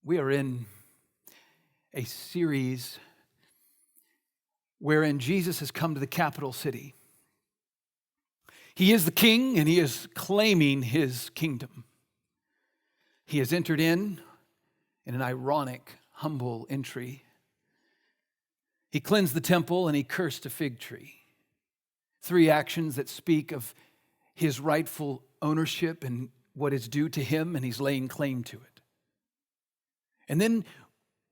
We are in a series wherein Jesus has come to the capital city. He is the king and he is claiming his kingdom. He has entered in an ironic, humble entry. He cleansed the temple and he cursed a fig tree. 3 actions that speak of his rightful ownership and what is due to him, and he's laying claim to it. And then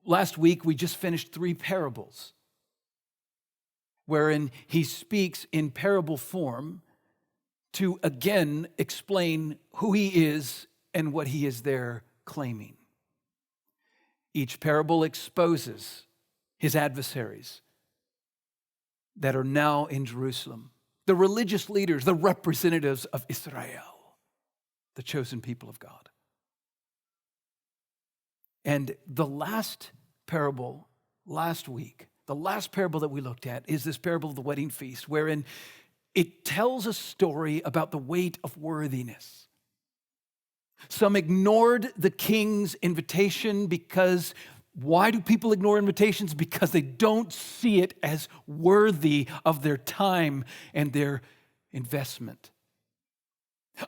last week we just finished 3 parables wherein he speaks in parable form to again explain who he is and what he is there claiming. Each parable exposes his adversaries that are now in Jerusalem, the religious leaders, the representatives of Israel, the chosen people of God. And the last parable last week, the last parable that we looked at is this parable of the wedding feast, wherein it tells a story about the weight of worthiness. Some ignored the king's invitation because why do people ignore invitations? Because they don't see it as worthy of their time and their investment.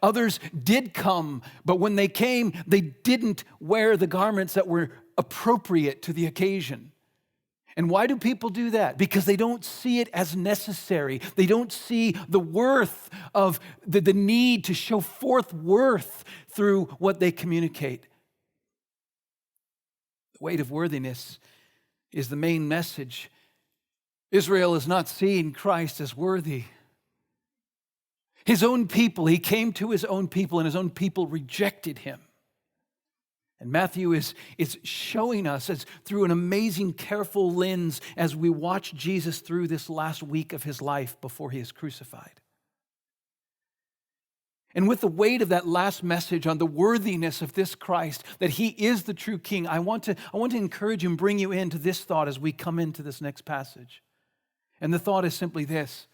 Others did come, but when they came, they didn't wear the garments that were appropriate to the occasion. And why do people do that? Because they don't see it as necessary. They don't see the worth of the need to show forth worth through what they communicate. The weight of worthiness is the main message. Israel is not seeing Christ as worthy. His own people, he came to his own people, and his own people rejected him. And Matthew is showing us as through an amazing, careful lens as we watch Jesus through this last week of his life before he is crucified. And with the weight of that last message on the worthiness of this Christ, that he is the true king, I want to encourage you and bring you into this thought as we come into this next passage. And the thought is simply this: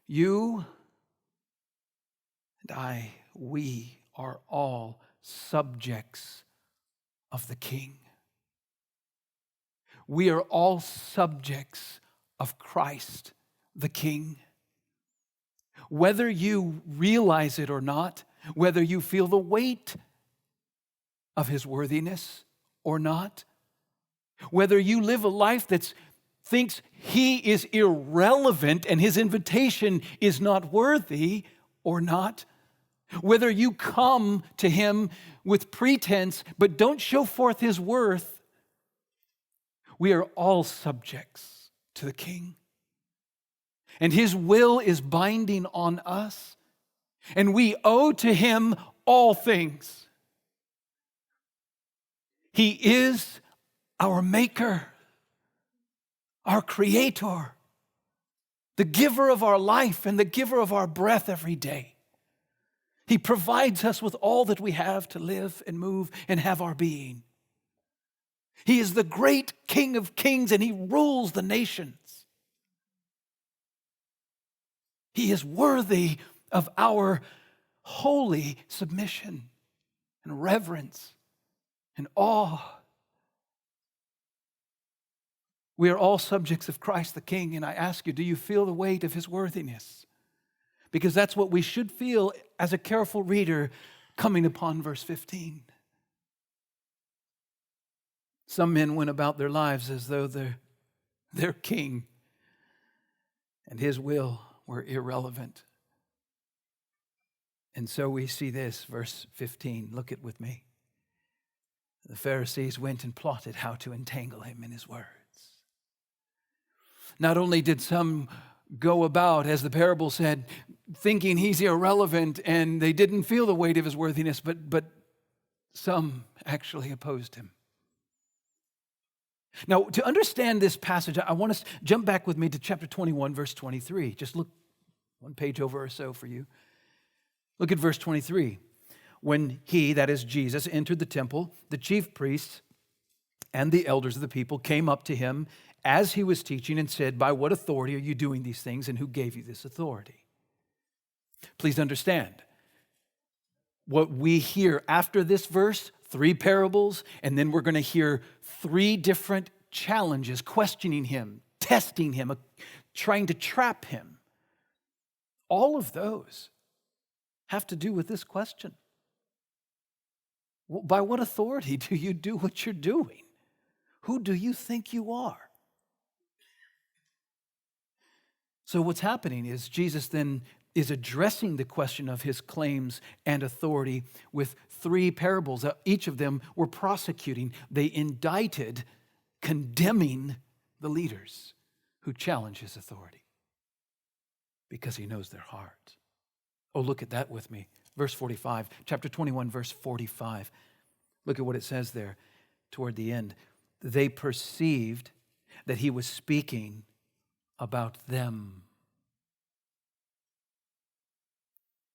you and I, we are all subjects of the King. We are all subjects of Christ, the King. Whether you realize it or not, whether you feel the weight of his worthiness or not, whether you live a life that thinks he is irrelevant and his invitation is not worthy or not, whether you come to him with pretense but don't show forth his worth, we are all subjects to the King. And his will is binding on us, and we owe to him all things. He is our maker, our creator, the giver of our life and the giver of our breath every day. He provides us with all that we have to live and move and have our being. He is the great King of kings, and he rules the nations. He is worthy of our holy submission and reverence and awe. We are all subjects of Christ the King, and I ask you, do you feel the weight of his worthiness? Because that's what we should feel as a careful reader coming upon verse 15. Some men went about their lives as though their king and his will were irrelevant. And so we see this, verse 15. Look at with me. The Pharisees went and plotted how to entangle him in his words. Not only did some go about, as the parable said, thinking he's irrelevant and they didn't feel the weight of his worthiness, but some actually opposed him. Now, to understand this passage, I want us to jump back with me to chapter 21, verse 23. Just look one page over or so for you. Look at verse 23. When he, that is Jesus, entered the temple, the chief priests and the elders of the people came up to him as he was teaching and said, "By what authority are you doing these things, and who gave you this authority?" Please understand, what we hear after this verse 3 parables, and then we're going to hear 3 different challenges, questioning him, testing him, trying to trap him. All of those have to do with this question. By what authority do you do what you're doing? Who do you think you are? So what's happening is Jesus then is addressing the question of his claims and authority with 3 parables. Each of them were prosecuting. They indicted, condemning the leaders who challenge his authority because he knows their heart. Oh, look at that with me. Verse 45, chapter 21, verse 45. Look at what it says there toward the end. They perceived that he was speaking about them.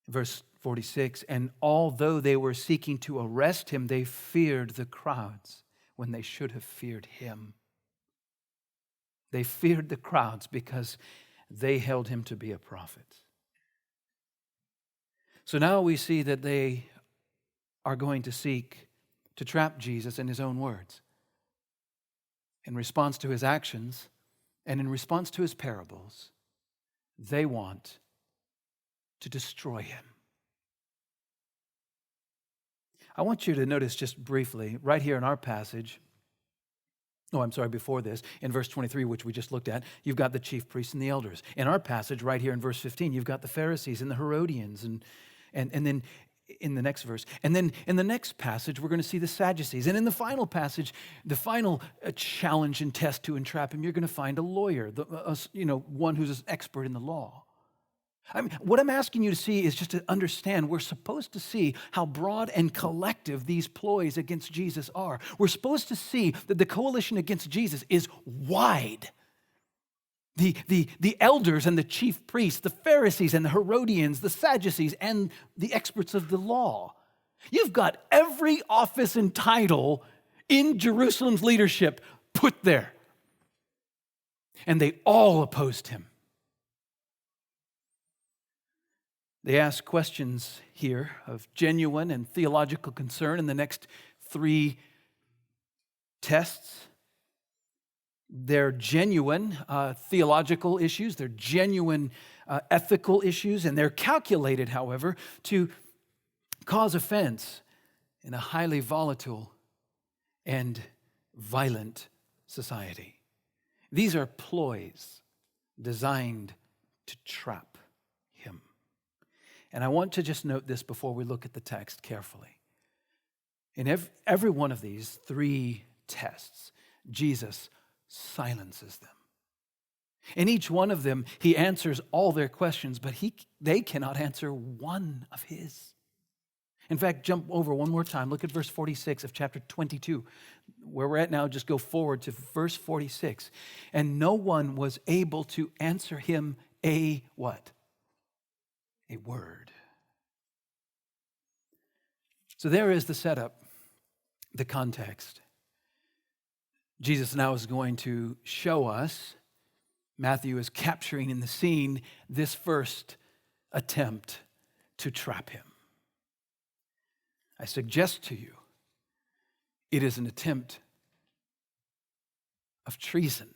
Verse 46, and although they were seeking to arrest him, they feared the crowds when they should have feared him. They feared the crowds because they held him to be a prophet. So now we see that they are going to seek to trap Jesus in his own words. In response to his actions and in response to his parables, they want to destroy him. I want you to notice just briefly, right here in our passage, before this, in verse 23, which we just looked at, you've got the chief priests and the elders. In our passage, right here in verse 15, you've got the Pharisees and the Herodians, and then in the next verse. And then in the next passage, we're going to see the Sadducees. And in the final passage, the final challenge and test to entrap him, you're going to find a lawyer, one who's an expert in the law. I mean, what I'm asking you to see is just to understand we're supposed to see how broad and collective these ploys against Jesus are. We're supposed to see that the coalition against Jesus is wide. The elders and the chief priests, the Pharisees and the Herodians, the Sadducees and the experts of the law. You've got every office and title in Jerusalem's leadership put there. And they all opposed him. They ask questions here of genuine and theological concern in the next 3 tests. They're genuine theological issues. They're genuine ethical issues. And they're calculated, however, to cause offense in a highly volatile and violent society. These are ploys designed to trap him. And I want to just note this before we look at the text carefully. In every one of these 3 tests, Jesus silences them. In each one of them, he answers all their questions, but they cannot answer one of his. In fact, jump over one more time. Look at verse 46 of chapter 22. Where we're at now, just go forward to verse 46. And no one was able to answer him a what? A word. So there is the setup, the context. Jesus now is going to show us, Matthew is capturing in the scene this first attempt to trap him. I suggest to you, it is an attempt of treason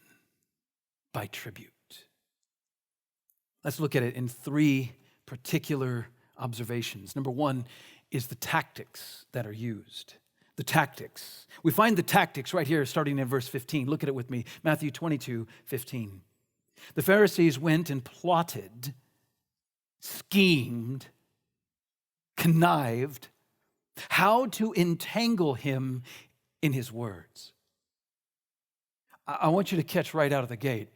by tribute. Let's look at it in 3 particular observations. Number 1 is the tactics that are used. The tactics. We find the tactics right here starting in verse 15. Look at it with me. Matthew 22:15. The Pharisees went and plotted, schemed, connived, how to entangle him in his words. I want you to catch right out of the gate.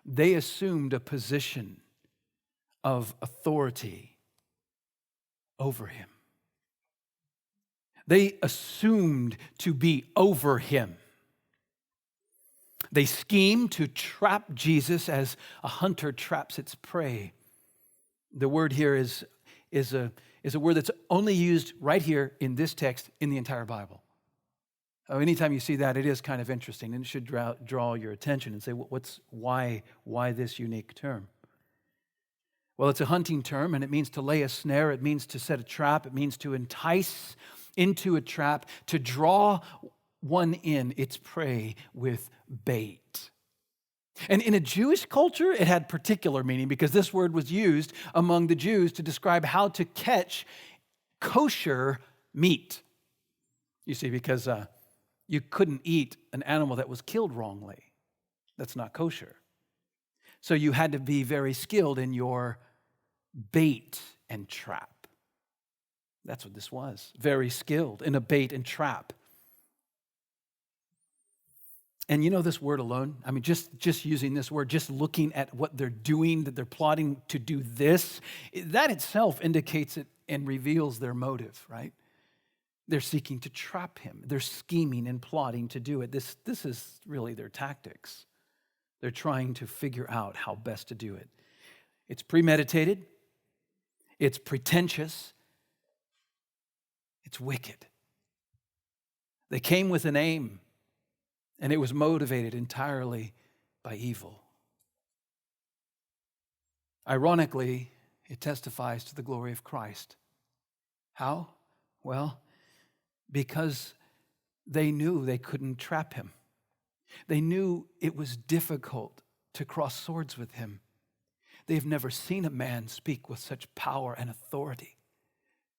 They assumed a position of authority over him. They assumed to be over him. They schemed to trap Jesus as a hunter traps its prey. The word here is a word that's only used right here in this text in the entire Bible. Anytime you see that, it is kind of interesting, and it should draw your attention and say, why this unique term? Well, it's a hunting term, and it means to lay a snare. It means to set a trap. It means to entice into a trap to draw one in, its prey, with bait. And in a Jewish culture, it had particular meaning because this word was used among the Jews to describe how to catch kosher meat. You see, because you couldn't eat an animal that was killed wrongly. That's not kosher. So you had to be very skilled in your bait and trap. That's what this was. Very skilled in a bait and trap. And you know this word alone, I mean, just using this word, just looking at what they're doing, that they're plotting to do this, that itself indicates it and reveals their motive, right? They're seeking to trap him. They're scheming and plotting to do it. This is really their tactics. They're trying to figure out how best to do it. It's premeditated. It's pretentious. It's wicked. They came with an aim. And it was motivated entirely by evil. Ironically, it testifies to the glory of Christ. How? Well, because they knew they couldn't trap him. They knew it was difficult to cross swords with him. They've never seen a man speak with such power and authority.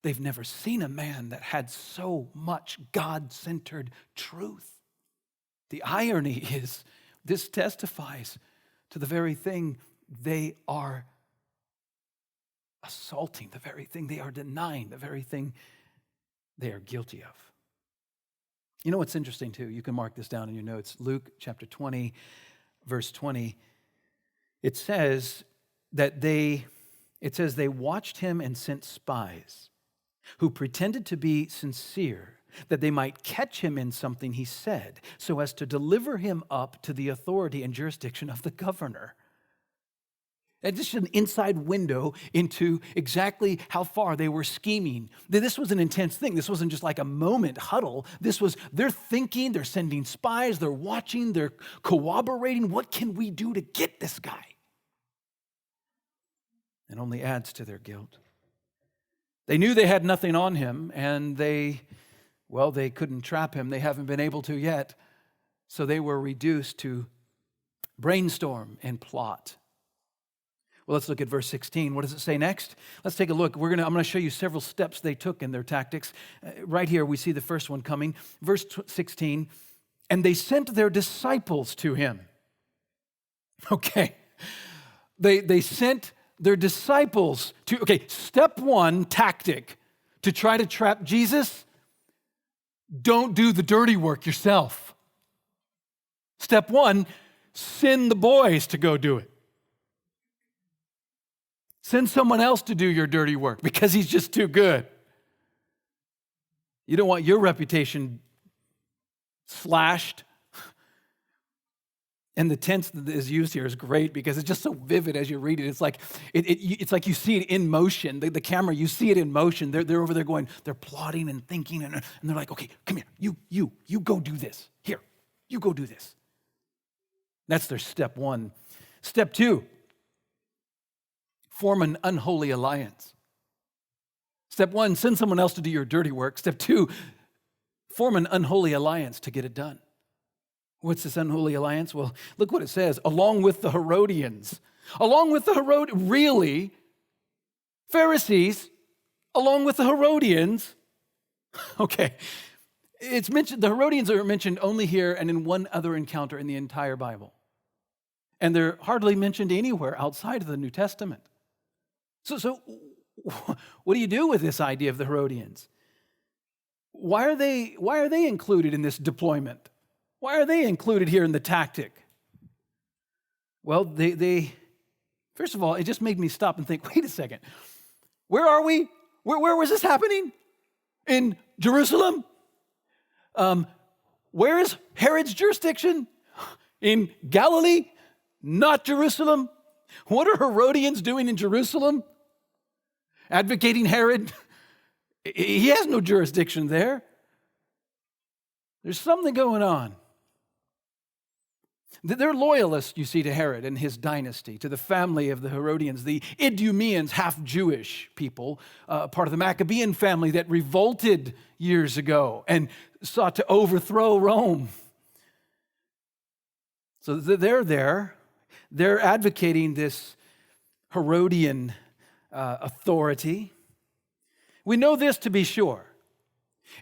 They've never seen a man that had so much God-centered truth. The irony is, this testifies to the very thing they are assaulting, the very thing they are denying, the very thing they are guilty of. You know what's interesting too? You can mark this down in your notes. Luke chapter 20, verse 20. It says they watched him and sent spies who pretended to be sincere, that they might catch him in something he said, so as to deliver him up to the authority and jurisdiction of the governor. That's just an inside window into exactly how far they were scheming. This was an intense thing. This wasn't just like a moment huddle. They're thinking, they're sending spies, they're watching, they're corroborating. What can we do to get this guy? It only adds to their guilt. They knew they had nothing on him, and they couldn't trap him. They haven't been able to yet. So they were reduced to brainstorm and plot. Well, let's look at verse 16. What does it say next? Let's take a look. I'm going to show you several steps they took in their tactics. Right here, we see the first one coming. Verse 16, and they sent their disciples to him. Okay. They sent their disciples to, step one tactic to try to trap Jesus. Don't do the dirty work yourself. Step one, send the boys to go do it. Send someone else to do your dirty work because he's just too good. You don't want your reputation slashed. And the tense that is used here is great because it's just so vivid as you read it. It's like it's like you see it in motion. The camera, you see it in motion. They're over there going, they're plotting and thinking, and they're like, okay, come here, you go do this. Here, you go do this. That's their step one. Step two, form an unholy alliance. Step one, send someone else to do your dirty work. Step two, form an unholy alliance to get it done. What's this unholy alliance? Well, look what it says. Along with the Herodians. Along with the Herodians. Really? Pharisees, along with the Herodians. Okay. It's mentioned, the Herodians are mentioned only here and in one other encounter in the entire Bible. And they're hardly mentioned anywhere outside of the New Testament. So what do you do with this idea of the Herodians? Why are they included in this deployment? Why are they included here in the tactic? Well, they first of all, it just made me stop and think, wait a second. Where are we? Where was this happening? In Jerusalem? Where is Herod's jurisdiction? In Galilee? Not Jerusalem? What are Herodians doing in Jerusalem? Advocating Herod? He has no jurisdiction there. There's something going on. They're loyalists, you see, to Herod and his dynasty, to the family of the Herodians, the Idumeans, half-Jewish people, part of the Maccabean family that revolted years ago and sought to overthrow Rome. So they're there. They're advocating this Herodian authority. We know this to be sure.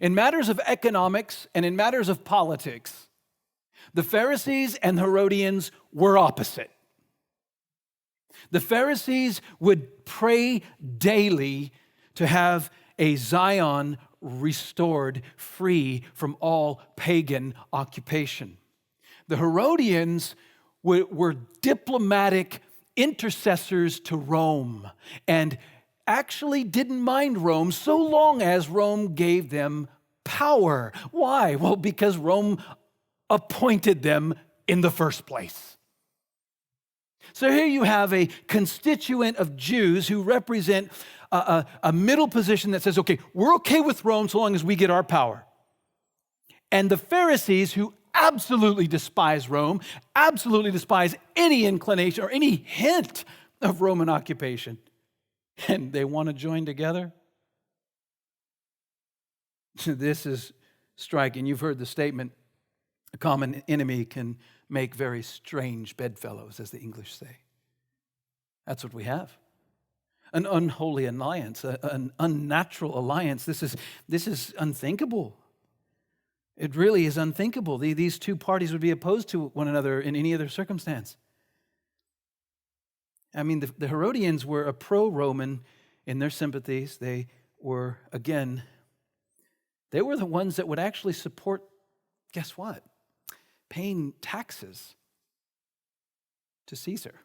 In matters of economics and in matters of politics, the Pharisees and Herodians were opposite. The Pharisees would pray daily to have a Zion restored, free from all pagan occupation. The Herodians were diplomatic intercessors to Rome and actually didn't mind Rome so long as Rome gave them power. Why? Well, because Rome appointed them in the first place. So here you have a constituent of Jews who represent a middle position that says, okay, we're okay with Rome so long as we get our power. And the Pharisees, who absolutely despise Rome, absolutely despise any inclination or any hint of Roman occupation, and they want to join together. This is striking. You've heard the statement, a common enemy can make very strange bedfellows, as the English say. That's what we have. An unholy alliance, an unnatural alliance. This is unthinkable. It really is unthinkable. These two parties would be opposed to one another in any other circumstance. I mean, the Herodians were a pro-Roman in their sympathies. They were, again, they were the ones that would actually support, guess what? Paying taxes to Caesar.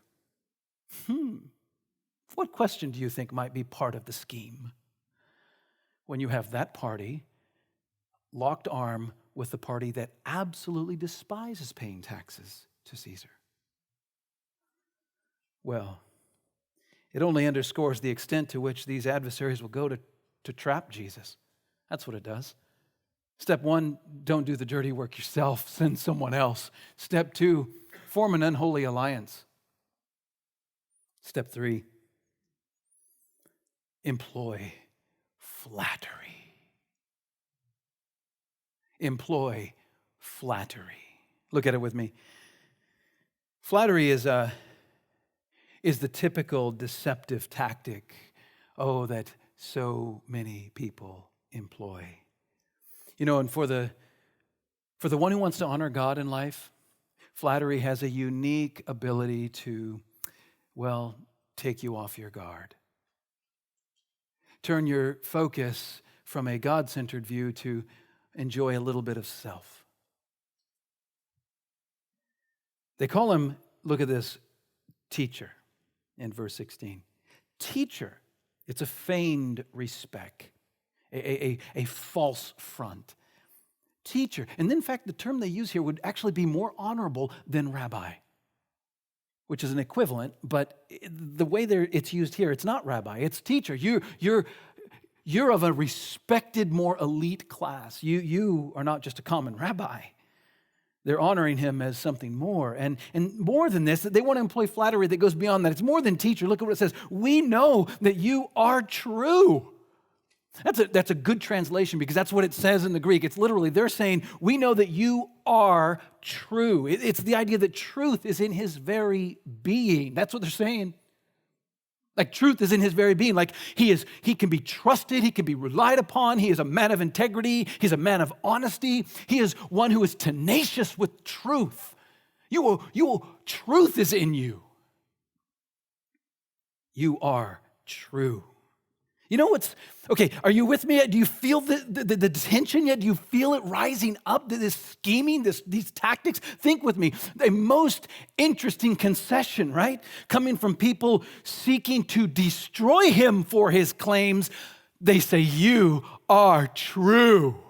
What question do you think might be part of the scheme when you have that party locked arm with the party that absolutely despises paying taxes to Caesar? Well, it only underscores the extent to which these adversaries will go to trap Jesus. That's what it does. Step one, don't do the dirty work yourself. Send someone else. Step two, form an unholy alliance. Step three, employ flattery. Employ flattery. Look at it with me. Flattery is the typical deceptive tactic, that so many people employ. You know, and for the one who wants to honor God in life, flattery has a unique ability to, take you off your guard. Turn your focus from a God-centered view to enjoy a little bit of self. They call him, look at this, teacher in verse 16. Teacher, it's a feigned respect, a false front. Teacher, and in fact, the term they use here would actually be more honorable than rabbi, which is an equivalent, but the way it's used here, it's not rabbi, it's teacher. You're of a respected, more elite class. You are not just a common rabbi. They're honoring him as something more. And more than this, they want to employ flattery that goes beyond that. It's more than teacher. Look at what it says. We know that you are true. That's a good translation because that's what it says in the Greek. It's literally, they're saying, we know that you are true. It's the idea that truth is in his very being. That's what they're saying. Like truth is in his very being. Like he can be trusted. He can be relied upon. He is a man of integrity. He's a man of honesty. He is one who is tenacious with truth. Truth is in you. You are true. You know what's, okay, are you with me yet? Do you feel the tension yet? Do you feel it rising up, this scheming, these tactics? Think with me. A most interesting concession, right? Coming from people seeking to destroy him for his claims. They say, you are true.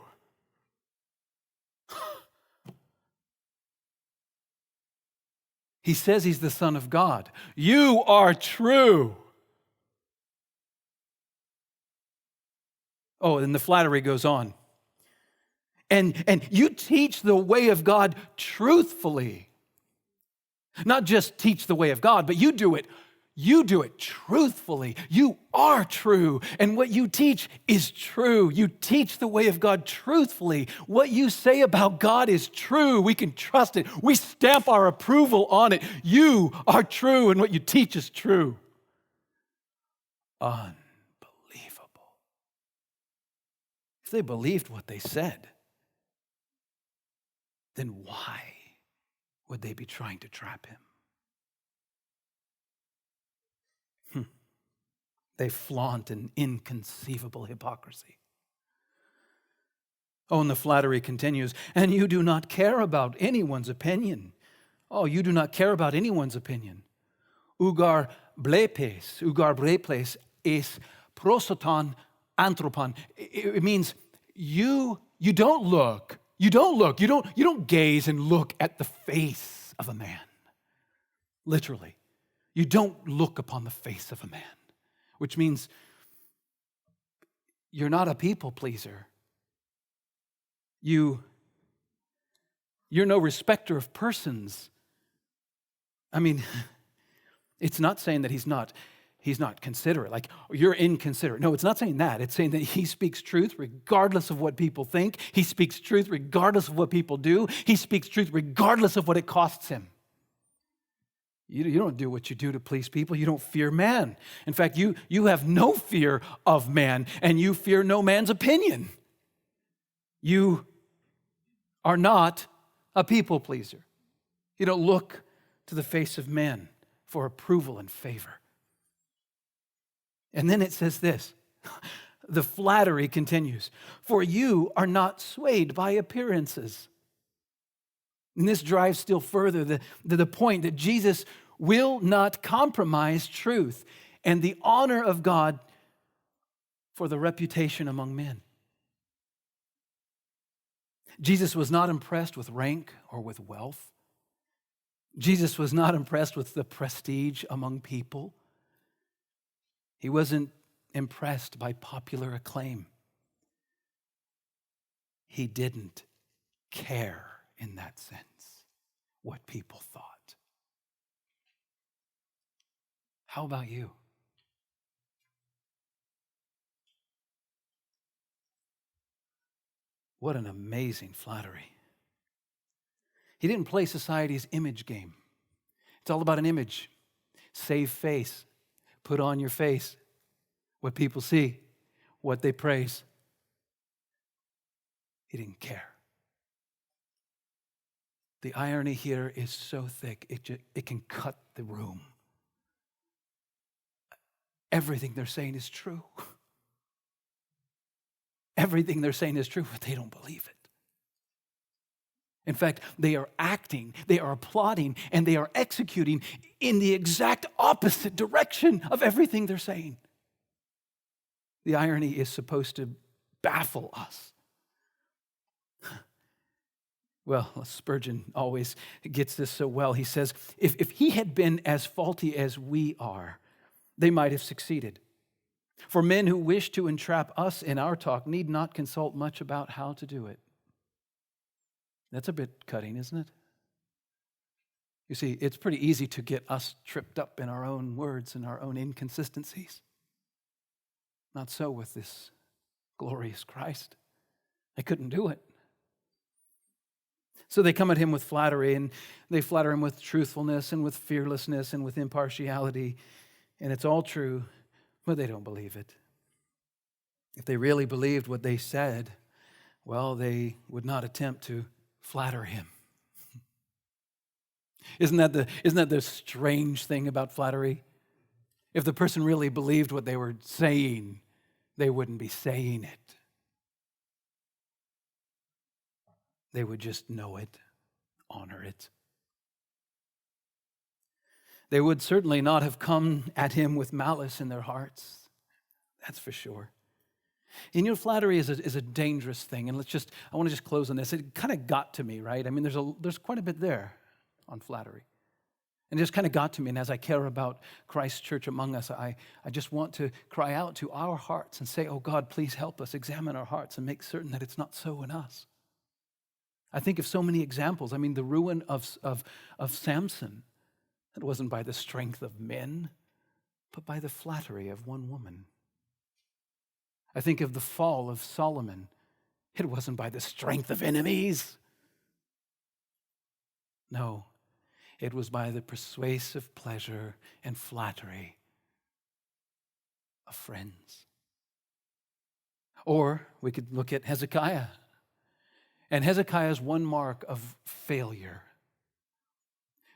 He says he's the Son of God. You are true. Oh, and the flattery goes on. And you teach the way of God truthfully. Not just teach the way of God, but you do it. You do it truthfully. You are true. And what you teach is true. You teach the way of God truthfully. What you say about God is true. We can trust it. We stamp our approval on it. You are true, and what you teach is true. Unbelievable. If they believed what they said, then why would they be trying to trap him? They flaunt an inconceivable hypocrisy. Oh, and the flattery continues, and you do not care about anyone's opinion. Oh, you do not care about anyone's opinion. Ugar blepes is prosoton anthropon. It means you don't look. You don't gaze and look at the face of a man. Literally. You don't look upon the face of a man. Which means you're not a people pleaser. You're no respecter of persons. I mean, it's not saying that he's not considerate, like you're inconsiderate. No, it's not saying that. It's saying that he speaks truth regardless of what people think. He speaks truth regardless of what people do. He speaks truth regardless of what it costs him. You don't do what you do to please people. You don't fear man. In fact, you have no fear of man, and you fear no man's opinion. You are not a people pleaser. You don't look to the face of man for approval and favor. And then it says this, the flattery continues, for you are not swayed by appearances. And this drives still further the point that Jesus will not compromise truth and the honor of God for the reputation among men. Jesus was not impressed with rank or with wealth. Jesus was not impressed with the prestige among people. He wasn't impressed by popular acclaim. He didn't care in that sense what people thought. How about you? What an amazing flattery. He didn't play society's image game. It's all about an image. Save face. Put on your face. What people see. What they praise. He didn't care. The irony here is so thick, it can cut the room. Everything they're saying is true. Everything they're saying is true, but they don't believe it. In fact, they are acting, they are applauding, and they are executing in the exact opposite direction of everything they're saying. The irony is supposed to baffle us. Well, Spurgeon always gets this so well. He says, if he had been as faulty as we are, they might have succeeded. For men who wish to entrap us in our talk need not consult much about how to do it. That's a bit cutting, isn't it? You see, it's pretty easy to get us tripped up in our own words and our own inconsistencies. Not so with this glorious Christ. They couldn't do it. So they come at him with flattery, and they flatter him with truthfulness and with fearlessness and with impartiality. And it's all true, but they don't believe it. If they really believed what they said, well, they would not attempt to flatter him. Isn't that the strange thing about flattery? If the person really believed what they were saying, they wouldn't be saying it. They would just know it, honor it. They would certainly not have come at him with malice in their hearts. That's for sure. And you know, flattery is a dangerous thing. And I want to just close on this. It kind of got to me, right? I mean, there's quite a bit there on flattery. And it just kind of got to me. And as I care about Christ's church among us, I just want to cry out to our hearts and say, oh God, please help us examine our hearts and make certain that it's not so in us. I think of so many examples. I mean, the ruin of Samson. It wasn't by the strength of men, but by the flattery of one woman. I think of the fall of Solomon. It wasn't by the strength of enemies. No, it was by the persuasive pleasure and flattery of friends. Or we could look at Hezekiah. And Hezekiah's one mark of failure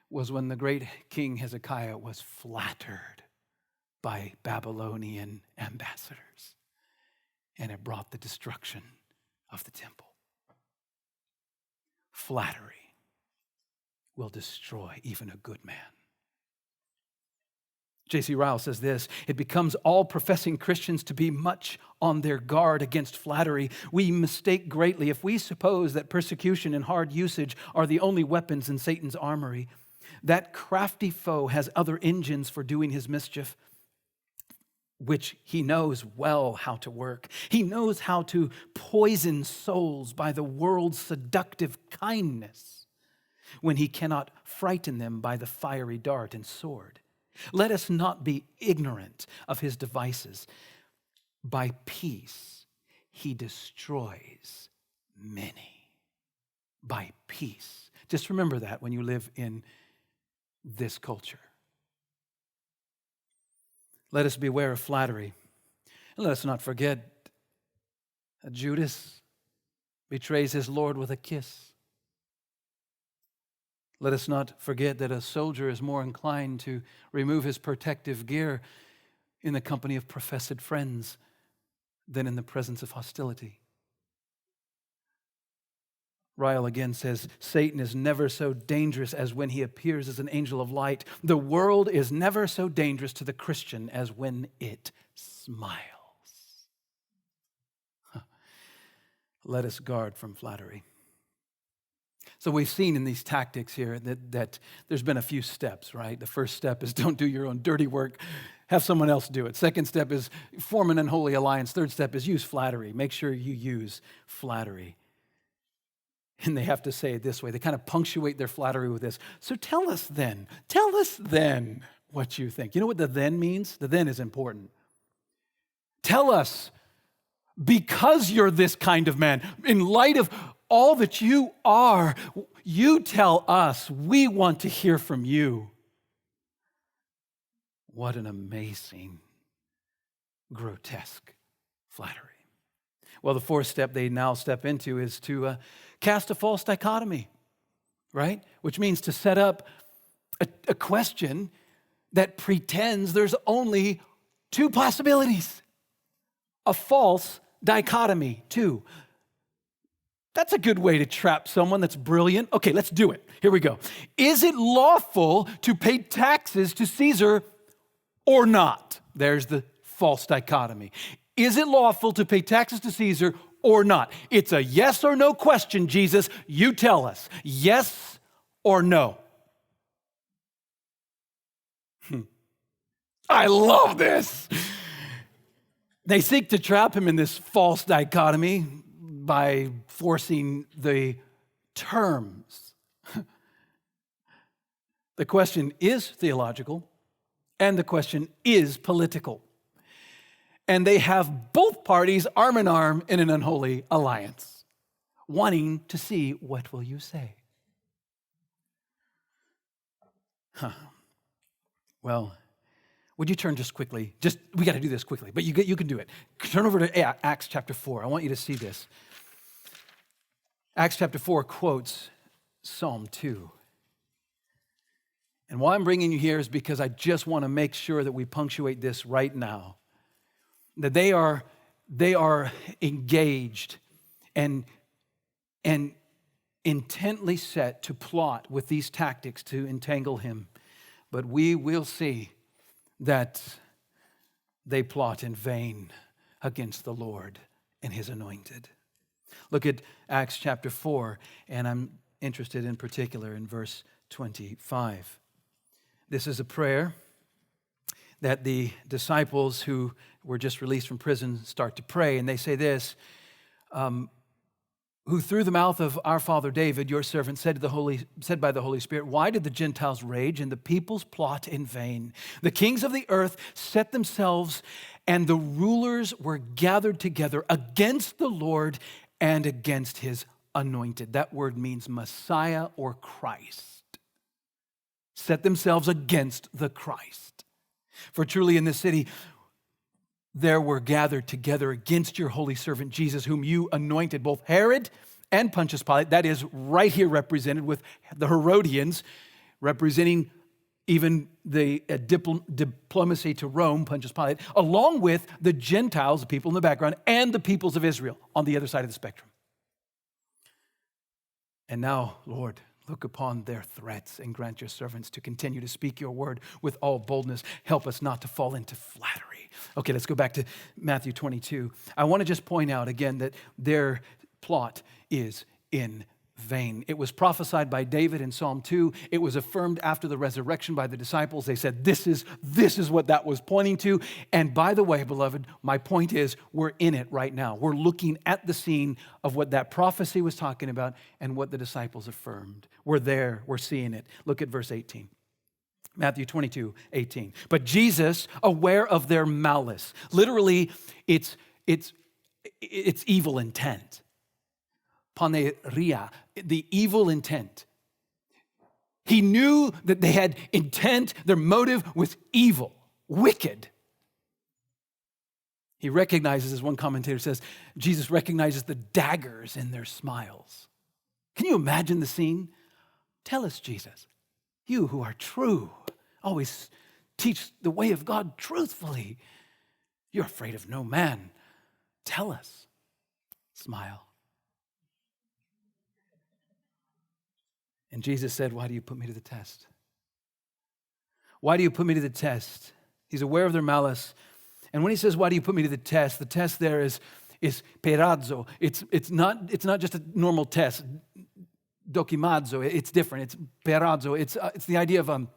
was when the great king Hezekiah was flattered by Babylonian ambassadors. And it brought the destruction of the temple. Flattery will destroy even a good man. J.C. Ryle says this: it becomes all professing Christians to be much on their guard against flattery. We mistake greatly if we suppose that persecution and hard usage are the only weapons in Satan's armory. That crafty foe has other engines for doing his mischief, which he knows well how to work. He knows how to poison souls by the world's seductive kindness when he cannot frighten them by the fiery dart and sword. Let us not be ignorant of his devices. By peace, he destroys many. By peace. Just remember that when you live in this culture. Let us beware of flattery. And let us not forget that Judas betrays his Lord with a kiss. Let us not forget that a soldier is more inclined to remove his protective gear in the company of professed friends than in the presence of hostility. Ryle again says, Satan is never so dangerous as when he appears as an angel of light. The world is never so dangerous to the Christian as when it smiles. Let us guard from flattery. So we've seen in these tactics here that there's been a few steps, right? The first step is don't do your own dirty work. Have someone else do it. Second step is form an unholy alliance. Third step is use flattery. Make sure you use flattery. And they have to say it this way. They kind of punctuate their flattery with this. So tell us then what you think. You know what the then means? The then is important. Tell us, because you're this kind of man, in light of all that you are, you tell us. We want to hear from you. What an amazing, grotesque flattery. Well, the fourth step they now step into is to cast a false dichotomy, right? Which means to set up a question that pretends there's only two possibilities. A false dichotomy, two. That's a good way to trap someone that's brilliant. Okay, let's do it. Here we go. Is it lawful to pay taxes to Caesar or not? There's the false dichotomy. Is it lawful to pay taxes to Caesar or not? It's a yes or no question, Jesus. You tell us. Yes or no? I love this. They seek to trap him in this false dichotomy by forcing the terms. The question is theological, and the question is political. And they have both parties arm in arm in an unholy alliance, wanting to see what will you say. Well, would you turn just quickly? We got to do this quickly, but you can do it. Turn over to Acts chapter 4. I want you to see this. Acts chapter 4 quotes Psalm 2. And why I'm bringing you here is because I just want to make sure that we punctuate this right now. That they are engaged and intently set to plot with these tactics to entangle him. But we will see that they plot in vain against the Lord and his anointed. Look at Acts chapter 4, and I'm interested in particular in verse 25. This is a prayer that the disciples who were just released from prison start to pray, and they say this, who through the mouth of our father David, your servant, said by the Holy Spirit, why did the Gentiles rage and the peoples plot in vain? The kings of the earth set themselves, and the rulers were gathered together against the Lord and against his anointed. That word means Messiah or Christ. Set themselves against the Christ. For truly in this city there were gathered together against your holy servant Jesus, whom you anointed, both Herod and Pontius Pilate. That is right here represented with the Herodians, representing even the diplomacy to Rome, Pontius Pilate, along with the Gentiles, the people in the background, and the peoples of Israel on the other side of the spectrum. And now, Lord, look upon their threats and grant your servants to continue to speak your word with all boldness. Help us not to fall into flattery. Okay, let's go back to Matthew 22. I want to just point out again that their plot is in vain. It was prophesied by David in Psalm 2. It was affirmed after the resurrection by the disciples. They said, this is what that was pointing to. And by the way, beloved, my point is we're in it right now. We're looking at the scene of what that prophecy was talking about and what the disciples affirmed. We're there. We're seeing it. Look at verse 18. Matthew 22, 18. But Jesus, aware of their malice, literally it's evil intent. Paneria, the evil intent. He knew that they had intent, their motive was evil, wicked. He recognizes, as one commentator says, Jesus recognizes the daggers in their smiles. Can you imagine the scene? Tell us, Jesus, you who are true, always teach the way of God truthfully. You're afraid of no man. Tell us. Smile. And Jesus said, why do you put me to the test? Why do you put me to the test? He's aware of their malice. And when he says, why do you put me to the test there is perazzo. It's not just a normal test. Dokimazo, it's different. It's perazzo. It's the idea of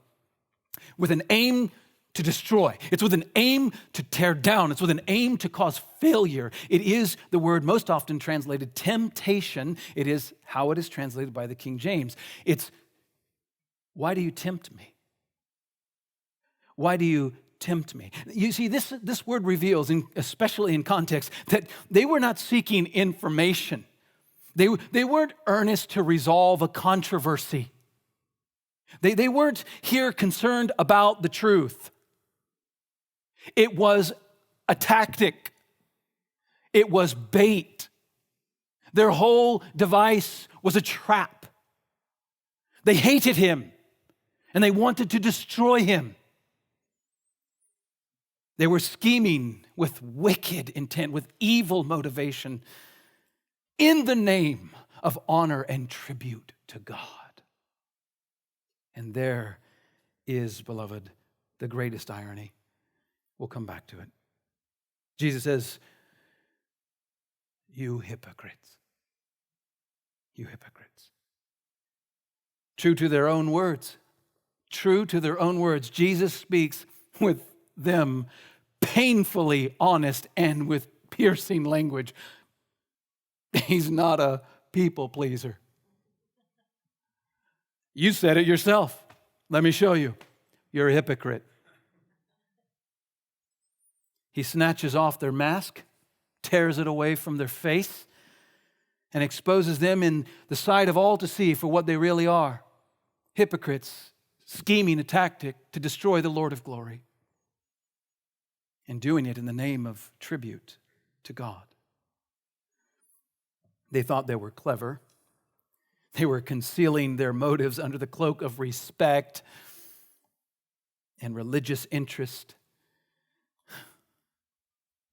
with an aim to destroy. It's with an aim to tear down. It's with an aim to cause failure. It is the word most often translated temptation. It is how it is translated by the King James. It's, why do you tempt me? Why do you tempt me? You see, this word reveals, especially in context, that they were not seeking information. They weren't earnest to resolve a controversy. They weren't here concerned about the truth. It was a tactic. It was bait. Their whole device was a trap. They hated him, and they wanted to destroy him. They were scheming with wicked intent, with evil motivation, in the name of honor and tribute to God. And there is, beloved, the greatest irony. We'll come back to it. Jesus says, you hypocrites. You hypocrites. True to their own words. True to their own words. Jesus speaks with them painfully honest and with piercing language. He's not a people pleaser. You said it yourself. Let me show you. You're a hypocrite. He snatches off their mask, tears it away from their face, and exposes them in the sight of all to see for what they really are. Hypocrites, scheming a tactic to destroy the Lord of glory, and doing it in the name of tribute to God. They thought they were clever. They were concealing their motives under the cloak of respect and religious interest.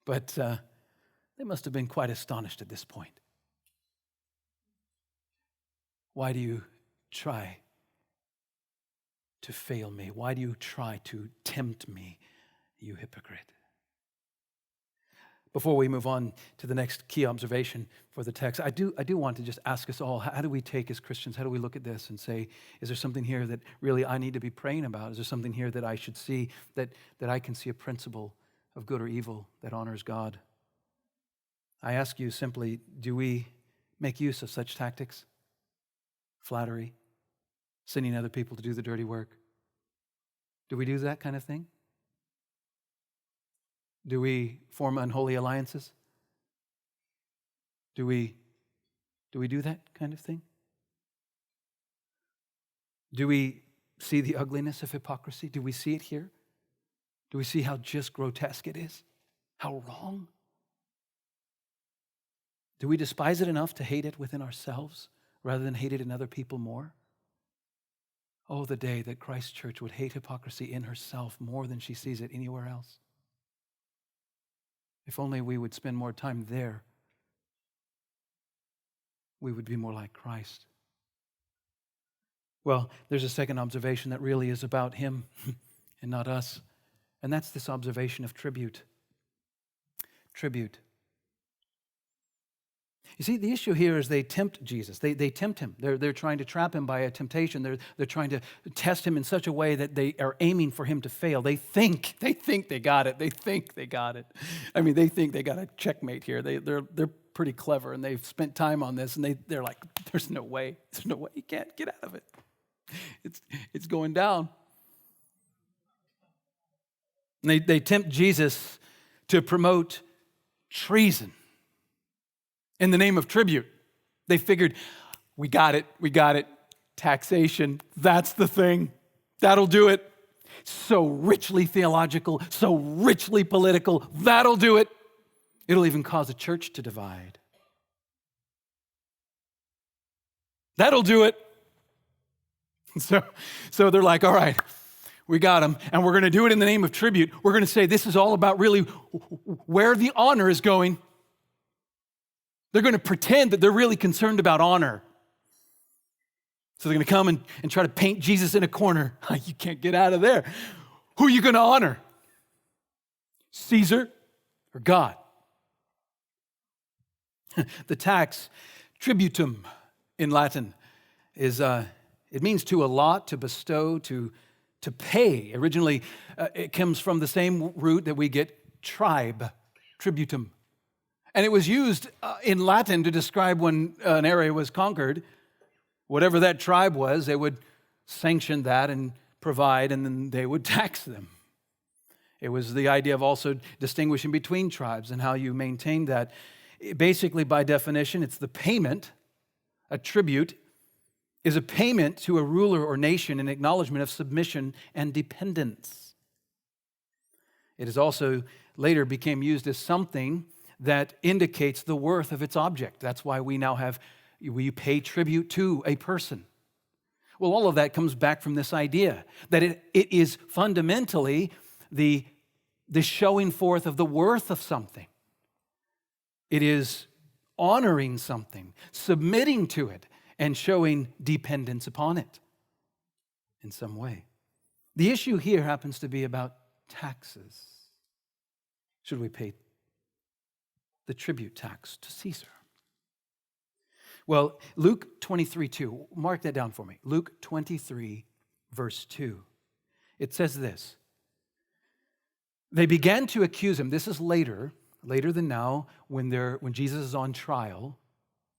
But they must have been quite astonished at this point. Why do you try to fail me? Why do you try to tempt me, you hypocrite? Before we move on to the next key observation for the text, I do want to just ask us all, how do we take as Christians, how do we look at this and say, is there something here that really I need to be praying about? Is there something here that I should see, that I can see a principle of good or evil that honors God? I ask you simply, do we make use of such tactics? Flattery, sending other people to do the dirty work. Do we do that kind of thing? Do we form unholy alliances? Do we do that kind of thing? Do we see the ugliness of hypocrisy? Do we see it here? Do we see how just grotesque it is? How wrong? Do we despise it enough to hate it within ourselves rather than hate it in other people more? Oh, the day that Christ's church would hate hypocrisy in herself more than she sees it anywhere else. If only we would spend more time there, we would be more like Christ. Well, there's a second observation that really is about him and not us, and that's this observation of tribute. Tribute. You see, the issue here is they tempt Jesus. They tempt him. They're trying to trap him by a temptation. They're trying to test him in such a way that they are aiming for him to fail. They think they got it. They think they got it. I mean, they think they got a checkmate here. They're pretty clever, and they've spent time on this, and they're like, there's no way. There's no way. You can't get out of it. It's going down. And they tempt Jesus to promote treason in the name of tribute. They figured, we got it. Taxation, that's the thing. That'll do it. So richly theological, so richly political, that'll do it. It'll even cause a church to divide. That'll do it. So they're like, all right, we got him, and we're going to do it in the name of tribute. We're going to say this is all about really where the honor is going. They're going to pretend that they're really concerned about honor. So they're going to come and try to paint Jesus in a corner. You can't get out of there. Who are you going to honor? Caesar or God? The tax, tributum in Latin, is it means to allot, to bestow, to pay. Originally, it comes from the same root that we get tribe, tributum. And it was used in Latin to describe when an area was conquered. Whatever that tribe was, they would sanction that and provide, and then they would tax them. It was the idea of also distinguishing between tribes and how you maintain that. Basically, by definition, it's the payment. A tribute is a payment to a ruler or nation in acknowledgement of submission and dependence. It is also later became used as something that indicates the worth of its object. That's why we now have, we pay tribute to a person. Well, all of that comes back from this idea that it is fundamentally the showing forth of the worth of something. It is honoring something, submitting to it, and showing dependence upon it in some way. The issue here happens to be about taxes. Should we pay the tribute tax to Caesar? Well, Luke 23:2, mark that down for me. Luke 23, verse 2. It says this: they began to accuse him. This is later than now, when Jesus is on trial.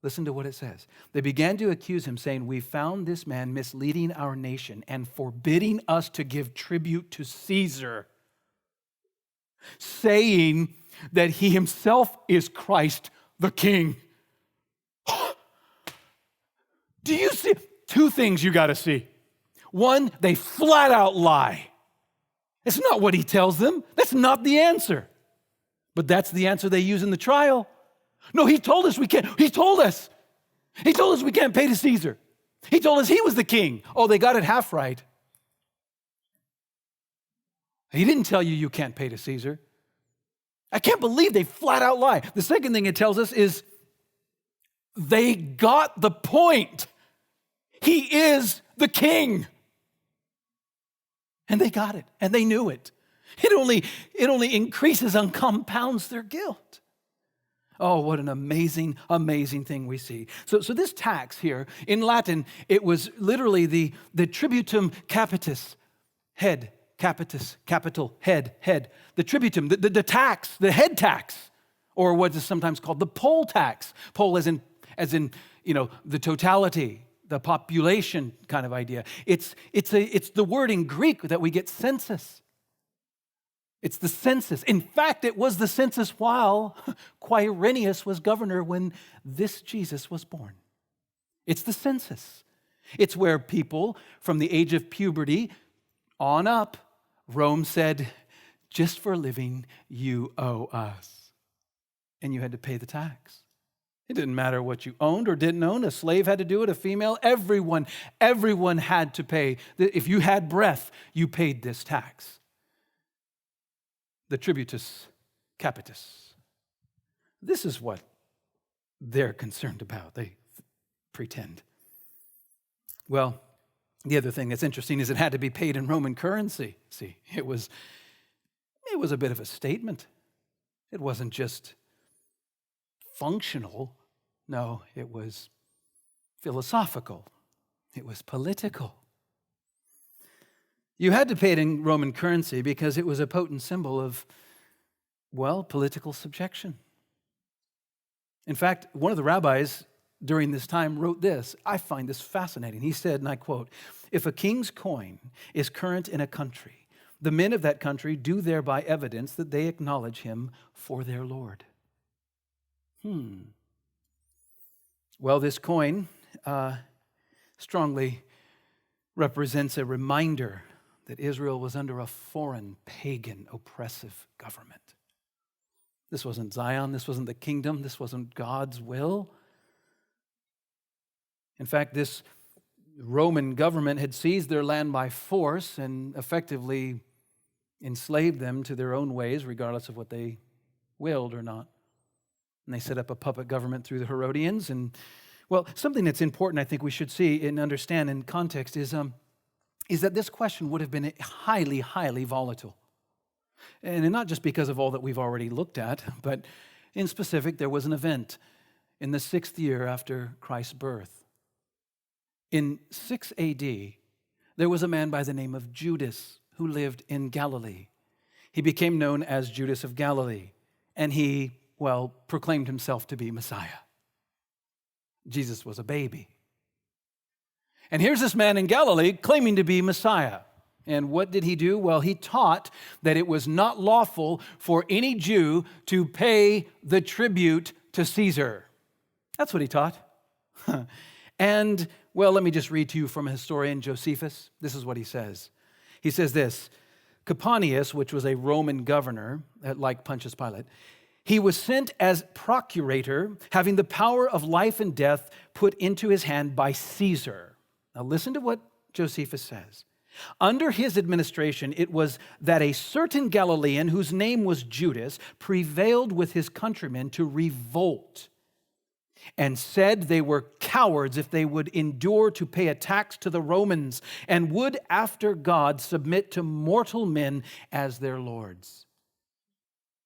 Listen to what it says. They began to accuse him, saying, "We found this man misleading our nation and forbidding us to give tribute to Caesar, saying that he himself is Christ the King." Do you see? Two things you got to see. One, they flat out lie. It's not what he tells them. That's not the answer. But that's the answer they use in the trial. No, he told us we can't. He told us we can't pay to Caesar. He told us he was the king. Oh, they got it half right. He didn't tell you can't pay to Caesar. I can't believe they flat out lie. The second thing it tells us is they got the point. He is the king. And they got it, and they knew it. It only increases and compounds their guilt. Oh, what an amazing, amazing thing we see. So this tax here, in Latin, it was literally the tributum capitis, head, capitis, capital, head. The tributum, the tax, the head tax, or what is sometimes called the poll tax. Poll as in as in, the totality, the population kind of idea. It's the word in Greek that we get census. It's the census. In fact, it was the census while Quirinius was governor when this Jesus was born. It's the census. It's where people from the age of puberty on up, Rome said, just for a living, you owe us. And you had to pay the tax. It didn't matter what you owned or didn't own. A slave had to do it, a female, everyone had to pay. If you had breath, you paid this tax. The tributus capitis. This is what they're concerned about. They pretend. Well, the other thing that's interesting is it had to be paid in Roman currency. See, it was a bit of a statement. It wasn't just functional. No, it was philosophical. It was political. You had to pay it in Roman currency because it was a potent symbol of, political subjection. In fact, one of the rabbis during this time wrote this. I find this fascinating. He said, and I quote, "If a king's coin is current in a country, the men of that country do thereby evidence that they acknowledge him for their Lord." Well, this coin strongly represents a reminder that Israel was under a foreign, pagan, oppressive government. This wasn't Zion. This wasn't the kingdom. This wasn't God's will. In fact, this Roman government had seized their land by force and effectively enslaved them to their own ways, regardless of what they willed or not. And they set up a puppet government through the Herodians. And, something that's important I think we should see and understand in context is that this question would have been highly, highly volatile. And not just because of all that we've already looked at, but in specific, there was an event in the 6th year after Christ's birth. In 6 AD, there was a man by the name of Judas who lived in Galilee. He became known as Judas of Galilee, and he, proclaimed himself to be Messiah. Jesus was a baby. And here's this man in Galilee claiming to be Messiah. And what did he do? Well, he taught that it was not lawful for any Jew to pay the tribute to Caesar. That's what he taught. And, let me just read to you from a historian, Josephus. This is what he says. He says this: Coponius, which was a Roman governor, like Pontius Pilate, he was sent as procurator, having the power of life and death put into his hand by Caesar. Now listen to what Josephus says. Under his administration, it was that a certain Galilean, whose name was Judas, prevailed with his countrymen to revolt and said they were cowards if they would endure to pay a tax to the Romans and would, after God, submit to mortal men as their lords.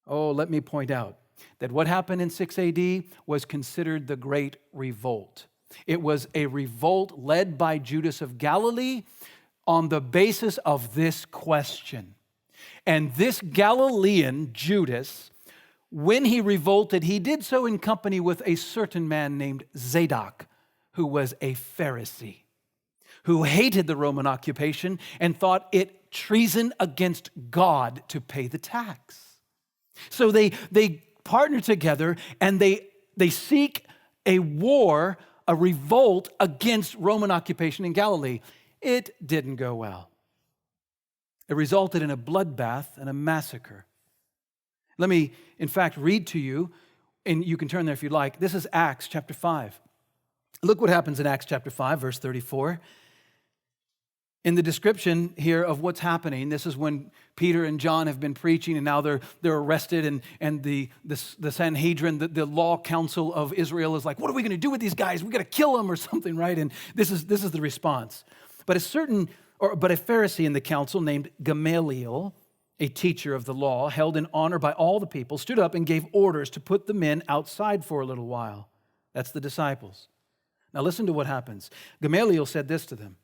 Oh, let me point out that what happened in 6 AD was considered the Great Revolt. It was a revolt led by Judas of Galilee on the basis of this question. And this Galilean, Judas, when he revolted, he did so in company with a certain man named Zadok, who was a Pharisee, who hated the Roman occupation and thought it treason against God to pay the tax. So they partner together and they seek a war, a revolt against Roman occupation in Galilee. It didn't go well. It resulted in a bloodbath and a massacre. Let me, in fact, read to you, and you can turn there if you like. This is Acts chapter 5. Look what happens in Acts chapter 5, verse 34. In the description here of what's happening, this is when Peter and John have been preaching, and now they're arrested, and the Sanhedrin, the law council of Israel is like, what are we going to do with these guys? We got to kill them or something, right? And this is the response. But a Pharisee in the council named Gamaliel, a teacher of the law, held in honor by all the people, stood up and gave orders to put the men outside for a little while. That's the disciples. Now listen to what happens. Gamaliel said this to them: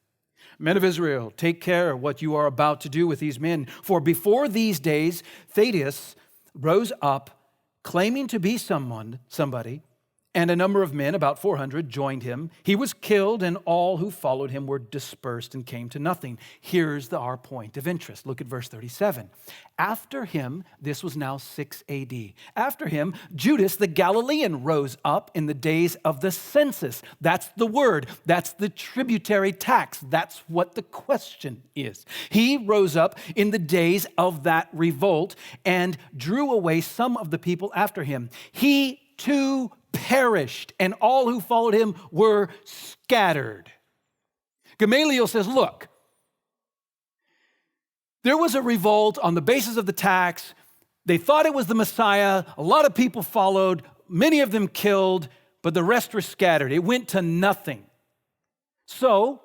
Men of Israel, take care what you are about to do with these men. For before these days, Thaddeus rose up, claiming to be somebody, And a number of men, about 400, joined him. He was killed, and all who followed him were dispersed and came to nothing. Here's our point of interest. Look at verse 37. After him, this was now 6 AD. After him, Judas the Galilean rose up in the days of the census. That's the word. That's the tributary tax. That's what the question is. He rose up in the days of that revolt and drew away some of the people after him. He too perished, and all who followed him were scattered. Gamaliel says, look, there was a revolt on the basis of the tax. They thought it was the Messiah. A lot of people followed, many of them killed, but the rest were scattered. It went to nothing. So,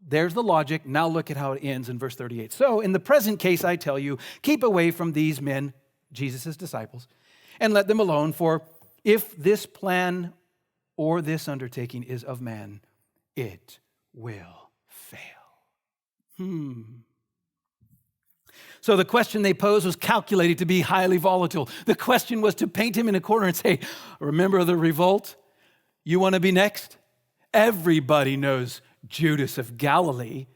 there's the logic. Now look at how it ends in verse 38. So, in the present case, I tell you, keep away from these men, Jesus' disciples, and let them alone, for if this plan or this undertaking is of man, it will fail. So the question they posed was calculated to be highly volatile. The question was to paint him in a corner and say, remember the revolt? You want to be next? Everybody knows Judas of Galilee,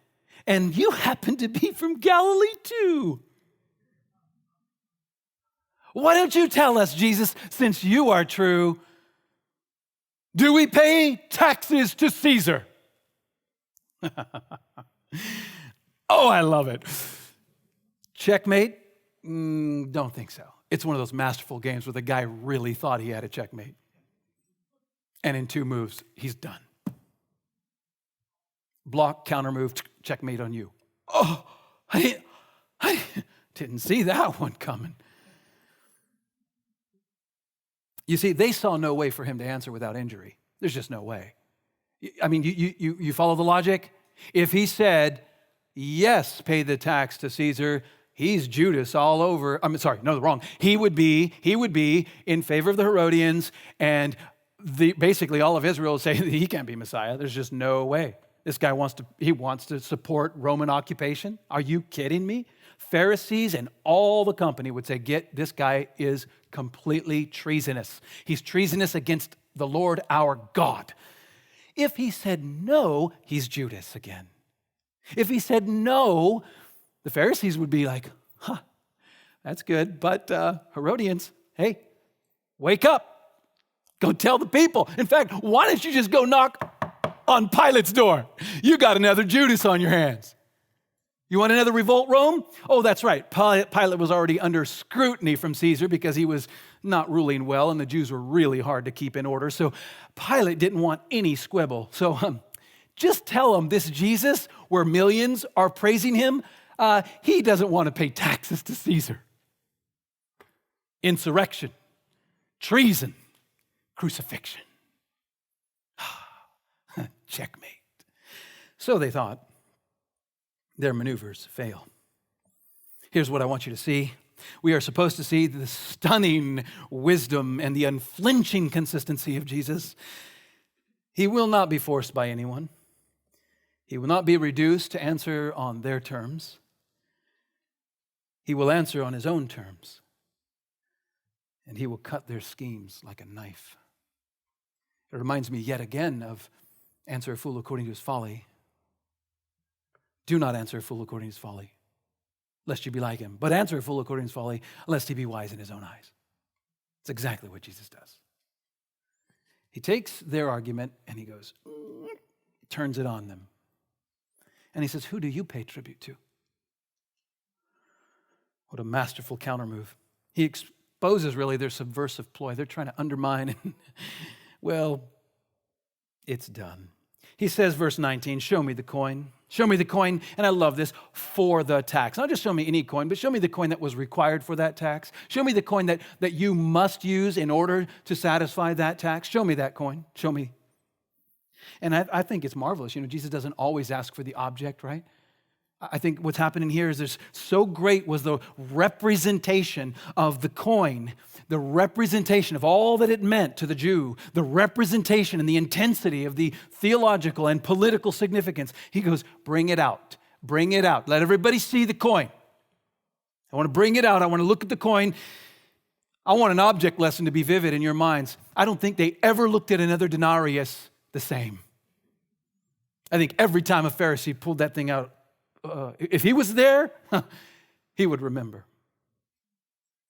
and you happen to be from Galilee too. Why don't you tell us, Jesus, since you are true, do we pay taxes to Caesar? Oh, I love it. Checkmate? Don't think so. It's one of those masterful games where the guy really thought he had a checkmate. And in 2 moves, he's done. Block, countermove, checkmate on you. Oh, I didn't see that one coming. You see, they saw no way for him to answer without injury. There's just no way. I mean, you follow the logic? If he said, yes, pay the tax to Caesar, he's Judas all over. Wrong. He would be in favor of the Herodians, and basically all of Israel would say he can't be Messiah. There's just no way. This guy wants to support Roman occupation. Are you kidding me? Pharisees and all the company would say, this guy is completely treasonous. He's treasonous against the Lord our God. If he said no, he's Judas again. If he said no, the Pharisees would be like, that's good, but Herodians, hey, wake up. Go tell the people. In fact, why don't you just go knock on Pilate's door? You got another Judas on your hands. You want another revolt, Rome? Oh, that's right. Pilate was already under scrutiny from Caesar because he was not ruling well, and the Jews were really hard to keep in order. So Pilate didn't want any squibble. So just tell him this Jesus, where millions are praising him, he doesn't want to pay taxes to Caesar. Insurrection, treason, crucifixion. Checkmate. So they thought. Their maneuvers fail. Here's what I want you to see. We are supposed to see the stunning wisdom and the unflinching consistency of Jesus. He will not be forced by anyone. He will not be reduced to answer on their terms. He will answer on his own terms. And he will cut their schemes like a knife. It reminds me yet again of answer a fool according to his folly. Do not answer a fool according to his folly, lest you be like him. But answer a fool according to his folly, lest he be wise in his own eyes. It's exactly what Jesus does. He takes their argument and he goes, turns it on them. And he says, who do you pay tribute to? What a masterful countermove. He exposes really their subversive ploy. They're trying to undermine. Well, it's done. He says, verse 19, show me the coin. Show me the coin, and I love this, for the tax. Not just show me any coin, but show me the coin that was required for that tax. Show me the coin that you must use in order to satisfy that tax. Show me that coin. Show me. And I think it's marvelous. Jesus doesn't always ask for the object, right? I think what's happening here is there's so great was the representation of the coin, the representation of all that it meant to the Jew, the representation and the intensity of the theological and political significance. He goes, bring it out, bring it out. Let everybody see the coin. I want to bring it out. I want to look at the coin. I want an object lesson to be vivid in your minds. I don't think they ever looked at another denarius the same. I think every time a Pharisee pulled that thing out, if he was there, he would remember.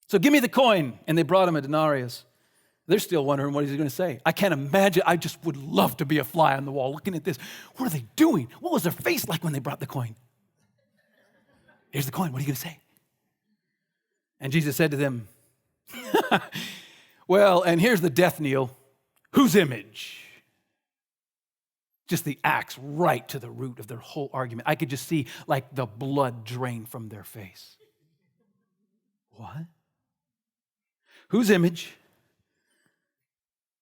So give me the coin. And they brought him a denarius. They're still wondering what he's going to say. I can't imagine. I just would love to be a fly on the wall looking at this. What are they doing? What was their face like when they brought the coin? Here's the coin. What are you going to say? And Jesus said to them, well, and here's the death knell. Whose image? Just the axe right to the root of their whole argument. I could just see like the blood drain from their face. What? Whose image?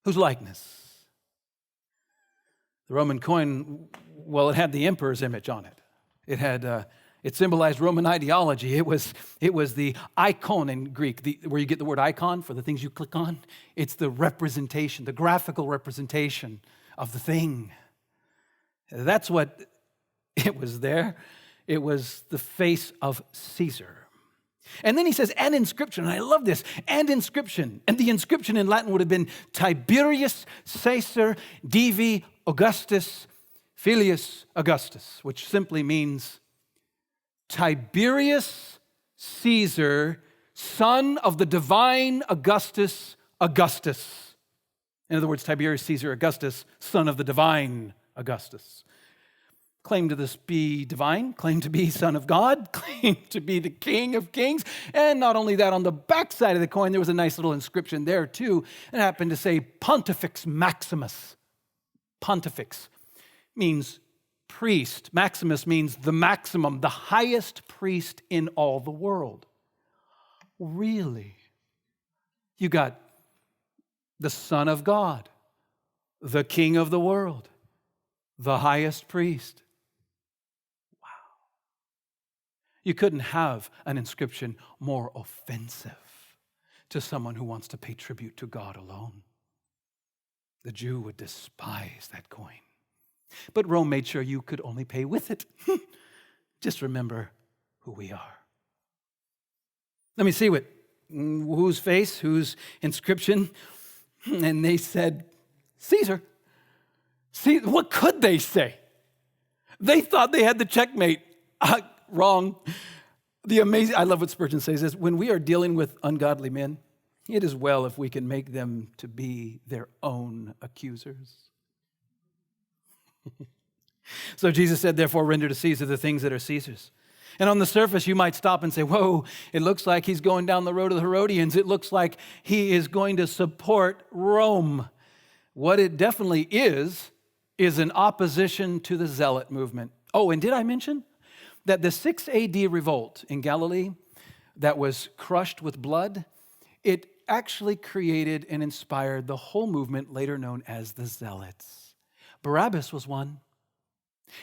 Whose likeness? The Roman coin, well, it had the emperor's image on it. It symbolized Roman ideology. It was the icon in Greek, where you get the word icon for the things you click on. It's the representation, the graphical representation of the thing. That's what it was there. It was the face of Caesar. And then he says, and inscription, and I love this, and inscription. And the inscription in Latin would have been Tiberius Caesar Divi Augustus Filius Augustus, which simply means Tiberius Caesar, son of the divine Augustus Augustus. In other words, Tiberius Caesar Augustus, son of the divine Augustus. Claim to this be divine, claim to be son of God, claim to be the King of Kings. And not only that, on the back side of the coin, there was a nice little inscription there too. It happened to say Pontifex Maximus. Pontifex means priest. Maximus means the maximum, the highest priest in all the world. Really? You got the Son of God, the King of the world, the highest priest. You couldn't have an inscription more offensive to someone who wants to pay tribute to God alone. The Jew would despise that coin. But Rome made sure you could only pay with it. Just remember who we are. Let me see whose face, whose inscription. And they said, Caesar. See, what could they say? They thought they had the checkmate. Wrong. I love what Spurgeon says is, when we are dealing with ungodly men, it is well if we can make them to be their own accusers. So Jesus said, therefore, render to Caesar the things that are Caesar's. And on the surface, you might stop and say, whoa, it looks like he's going down the road of the Herodians. It looks like he is going to support Rome. What it definitely is an opposition to the zealot movement. Oh, and did I mention that the 6 AD revolt in Galilee that was crushed with blood, it actually created and inspired the whole movement later known as the Zealots. Barabbas was one.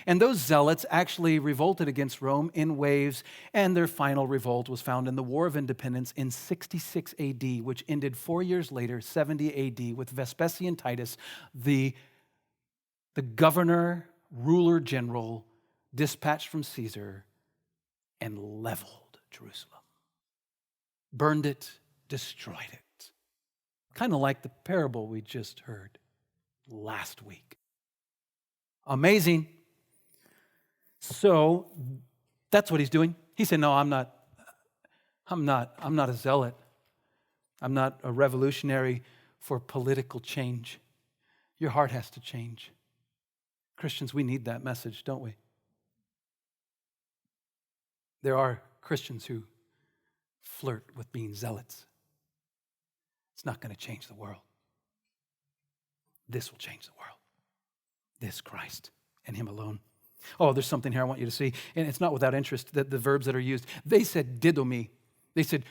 And those zealots actually revolted against Rome in waves, and their final revolt was found in the War of Independence in 66 AD, which ended 4 years later, 70 AD, with Vespasian Titus, the governor, ruler general, dispatched from Caesar and leveled Jerusalem. Burned it, destroyed it. Kind of like the parable we just heard last week. Amazing. So that's what he's doing. He said, no, I'm not a zealot. I'm not a revolutionary for political change. Your heart has to change. Christians, we need that message, don't we? There are Christians who flirt with being zealots. It's not going to change the world. This will change the world. This Christ and Him alone. Oh, there's something here I want you to see. And it's not without interest that the verbs that are used. They said didomi. They said,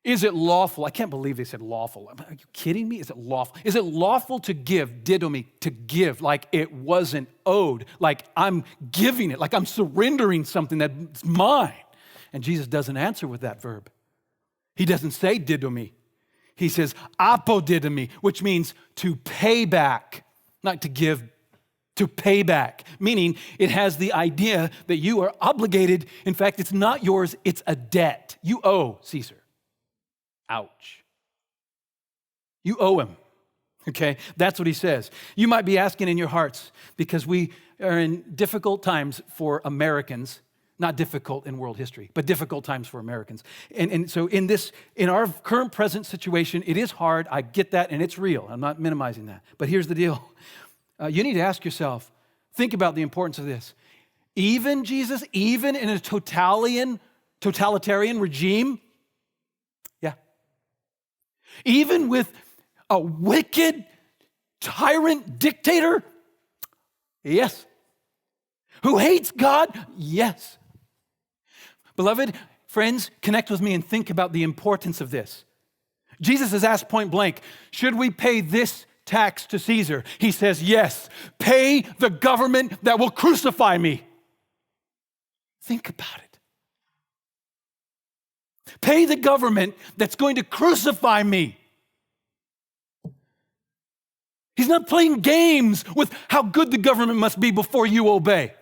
is it lawful? I can't believe they said lawful. Are you kidding me? Is it lawful? Is it lawful to give, didomi, to give like it wasn't owed, like I'm giving it, like I'm surrendering something that's mine? And Jesus doesn't answer with that verb. He doesn't say didomi. He says apodidomi, which means to pay back, not to give, to pay back, meaning it has the idea that you are obligated. In fact, it's not yours, it's a debt. You owe Caesar. Ouch. You owe him. Okay, that's what he says. You might be asking in your hearts, because we are in difficult times for Americans, not difficult in world history, but difficult times for Americans. And so in our current present situation, it is hard. I get that, and it's real. I'm not minimizing that. But here's the deal. You need to ask yourself, think about the importance of this. Even Jesus, even in a totalitarian regime, yeah. Even with a wicked tyrant dictator? Yes. Who hates God? Yes. Beloved, friends, connect with me and think about the importance of this. Jesus is asked point blank, should we pay this tax to Caesar? He says, yes. Pay the government that will crucify me. Think about it. Pay the government that's going to crucify me. He's not playing games with how good the government must be before you obey.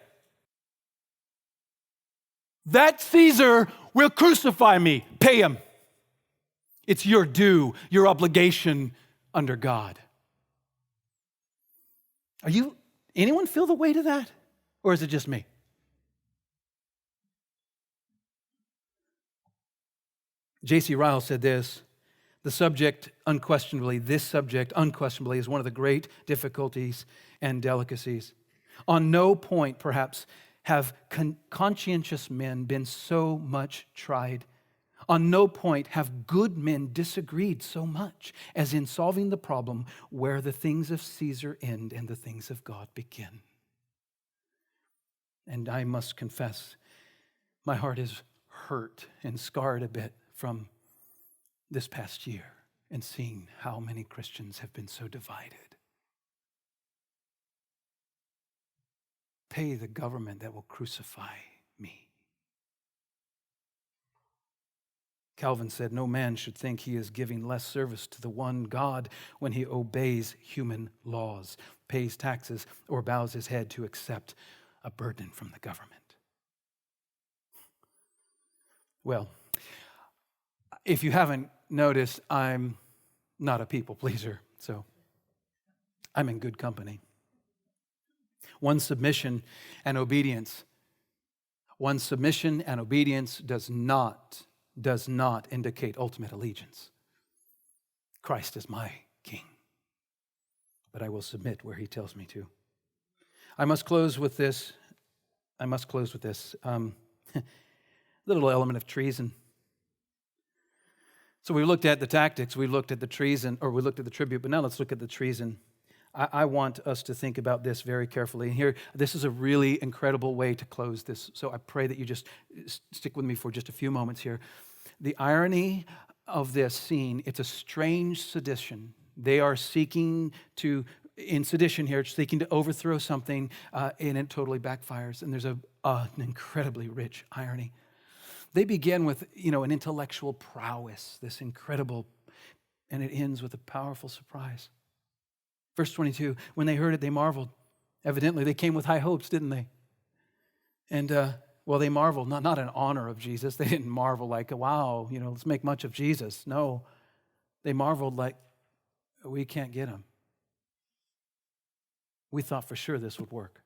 That Caesar will crucify me. Pay him. It's your due, your obligation under God. Anyone feel the weight of that? Or is it just me? J.C. Ryle said this, this subject unquestionably is one of the great difficulties and delicacies. On no point, perhaps, have conscientious men been so much tried. On no point have good men disagreed so much as in solving the problem where the things of Caesar end and the things of God begin. And I must confess, my heart is hurt and scarred a bit from this past year and seeing how many Christians have been so divided. Pay the government that will crucify me. Calvin said, no man should think he is giving less service to the one God when he obeys human laws, pays taxes, or bows his head to accept a burden from the government. Well, if you haven't noticed, I'm not a people pleaser, so I'm in good company. One's submission and obedience does not indicate ultimate allegiance. Christ is my king, but I will submit where he tells me to. I must close with this. Little element of treason. So we looked at the tactics, we looked at the treason, or we looked at the tribute, but now let's look at the treason. I want us to think about this very carefully. And here, this is a really incredible way to close this. So I pray that you just stick with me for just a few moments here. The irony of this scene, it's a strange sedition. They are seeking to, in sedition here, seeking to overthrow something, and it totally backfires. And there's an incredibly rich irony. They begin with, an intellectual prowess, this incredible, and it ends with a powerful surprise. Verse 22, when they heard it, they marveled. Evidently, they came with high hopes, didn't they? And, they marveled, not in honor of Jesus. They didn't marvel like, wow, let's make much of Jesus. No, they marveled like, we can't get him. We thought for sure this would work.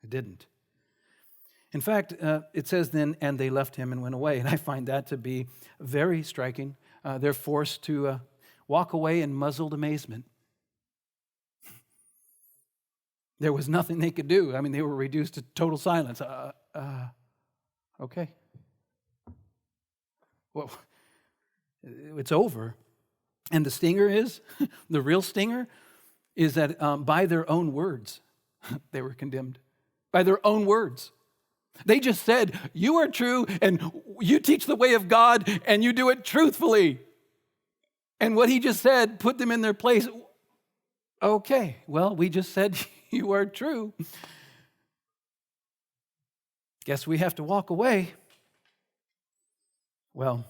It didn't. In fact, it says then, and they left him and went away. And I find that to be very striking. They're forced to walk away in muzzled amazement. There was nothing they could do. I mean, they were reduced to total silence. Okay. Well, it's over. And the stinger is, the real stinger is that by their own words, they were condemned. By their own words. They just said, you are true, and you teach the way of God, and you do it truthfully. And what he just said put them in their place. Okay, well, we just said you are true. Guess we have to walk away. Well,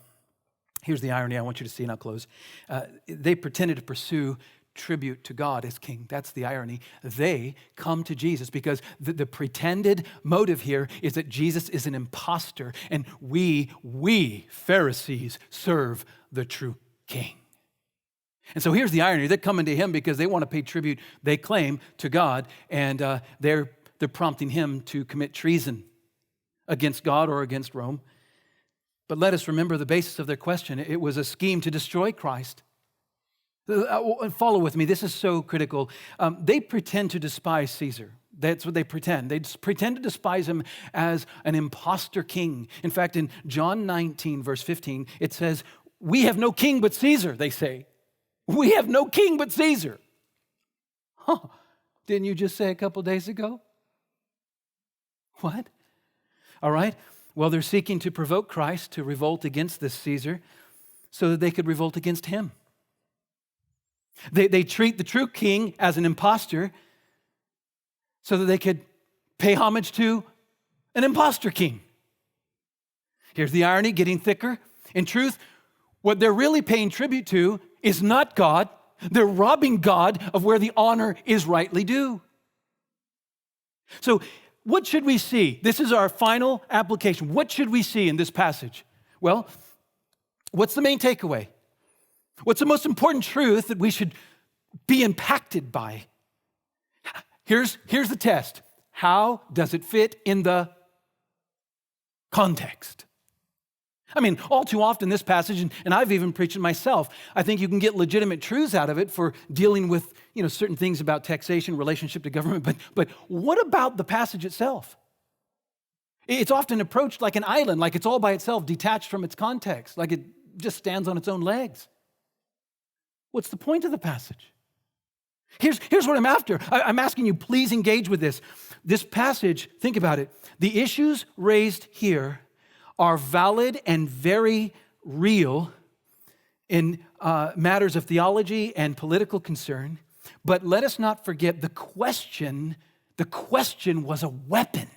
here's the irony I want you to see, and I'll close. They pretended to pursue tribute to God as king. That's the irony. They come to Jesus because the pretended motive here is that Jesus is an imposter, and we Pharisees serve the true king. And so here's the irony. They're coming to him because they want to pay tribute, they claim, to God, and they're prompting him to commit treason against God or against Rome. But let us remember the basis of their question. It was a scheme to destroy Christ. Follow with me. This is so critical. They pretend to despise Caesar. That's what they pretend. They pretend to despise him as an imposter king. In fact, in John 19, verse 15, it says, "We have no king but Caesar," they say. We have no king but Caesar. Huh. Didn't you just say a couple days ago? What? All right. Well, they're seeking to provoke Christ to revolt against this Caesar so that they could revolt against him. They treat the true king as an imposter so that they could pay homage to an imposter king. Here's the irony getting thicker. In truth, what they're really paying tribute to is not God. They're robbing God of where the honor is rightly due. So what should we see? This is our final application. What should we see in this passage? Well, what's the main takeaway? What's the most important truth that we should be impacted by? Here's the test. How does it fit in the context? I mean, all too often this passage, and I've even preached it myself, I think you can get legitimate truths out of it for dealing with, certain things about taxation, relationship to government, but what about the passage itself? It's often approached like an island, like it's all by itself, detached from its context, like it just stands on its own legs. What's the point of the passage? Here's what I'm after. I'm asking you, please engage with this. This passage, think about it. The issues raised here are valid and very real in matters of theology and political concern. But let us not forget the question was a weapon.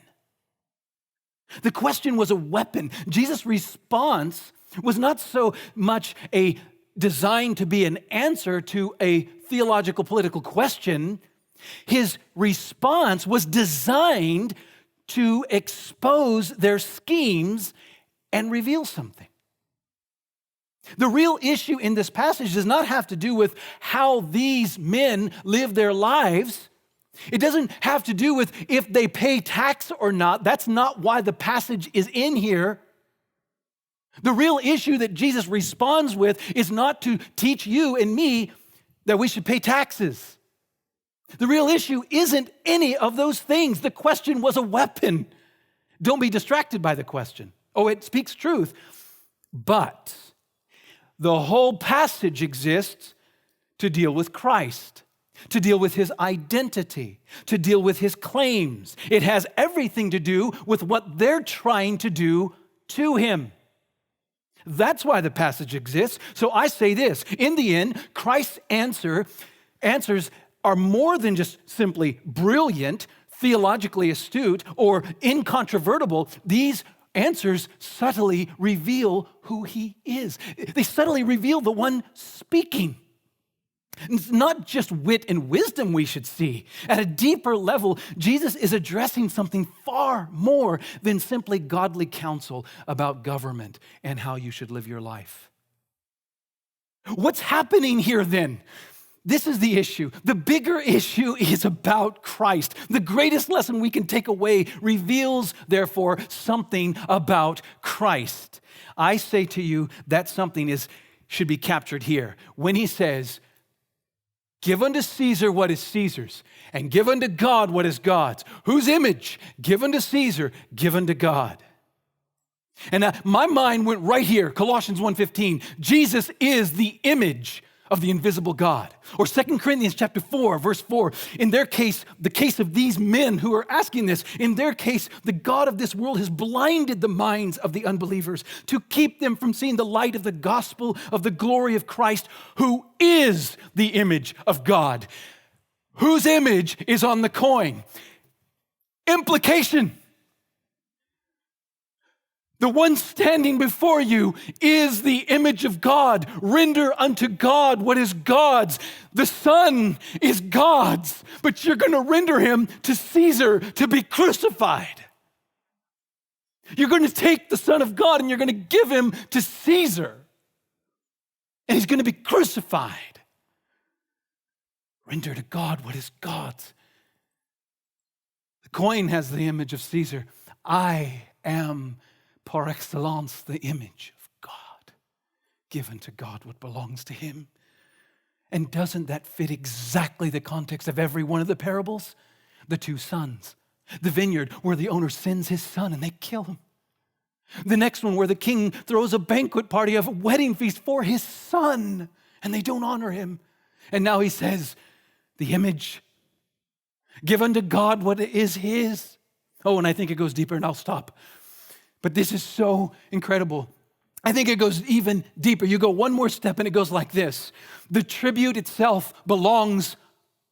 The question was a weapon. Jesus' response was not so much designed to be an answer to a theological political question. His response was designed to expose their schemes and reveal something. The real issue in this passage does not have to do with how these men live their lives. It doesn't have to do with if they pay tax or not. That's not why the passage is in here. The real issue that Jesus responds with is not to teach you and me that we should pay taxes. The real issue isn't any of those things. The question was a weapon. Don't be distracted by the question. Oh, it speaks truth. But the whole passage exists to deal with Christ, to deal with his identity, to deal with his claims. It has everything to do with what they're trying to do to him. That's why the passage exists. So I say this, in the end, Christ's answers are more than just simply brilliant, theologically astute, or incontrovertible. These answers subtly reveal who he is. They subtly reveal the one speaking. It's not just wit and wisdom we should see. At a deeper level, Jesus is addressing something far more than simply godly counsel about government and how you should live your life. What's happening here then? This is the issue. The bigger issue is about Christ. The greatest lesson we can take away reveals, therefore, something about Christ. I say to you that something should be captured here. When he says, "Give unto Caesar what is Caesar's, and give unto God what is God's." Whose image? Give unto Caesar, give unto God. And my mind went right here, Colossians 1:15. Jesus is the image of the invisible God. Or 2 Corinthians chapter 4, verse 4. In their case, the case of these men who are asking this, in their case, the God of this world has blinded the minds of the unbelievers to keep them from seeing the light of the gospel of the glory of Christ, who is the image of God. Whose image is on the coin? Implication. The one standing before you is the image of God. Render unto God what is God's. The Son is God's, but you're going to render him to Caesar to be crucified. You're going to take the Son of God and you're going to give him to Caesar. And he's going to be crucified. Render to God what is God's. The coin has the image of Caesar. I am par excellence the image of God, given to God what belongs to him. And doesn't that fit exactly the context of every one of the parables? The two sons. The vineyard where the owner sends his son and they kill him. The next one where the king throws a banquet party of a wedding feast for his son and they don't honor him. And now he says, the image, give unto God what is his. Oh, and I think it goes deeper and I'll stop. But this is so incredible. I think it goes even deeper. You go one more step and it goes like this. The tribute itself belongs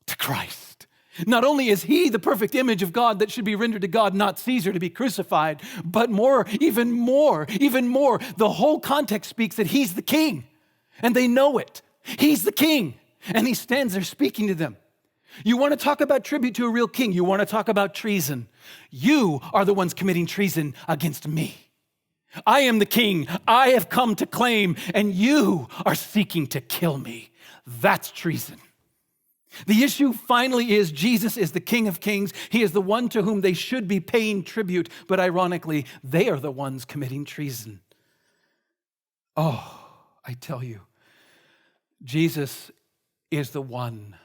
to Christ. Not only is he the perfect image of God that should be rendered to God, not Caesar to be crucified, but even more, the whole context speaks that he's the king. And they know it. He's the king. And he stands there speaking to them. You want to talk about tribute to a real king. You want to talk about treason. You are the ones committing treason against me. I am the king. I have come to claim, and you are seeking to kill me. That's treason. The issue finally is Jesus is the King of Kings. He is the one to whom they should be paying tribute, but ironically, they are the ones committing treason. Oh, I tell you, Jesus is the one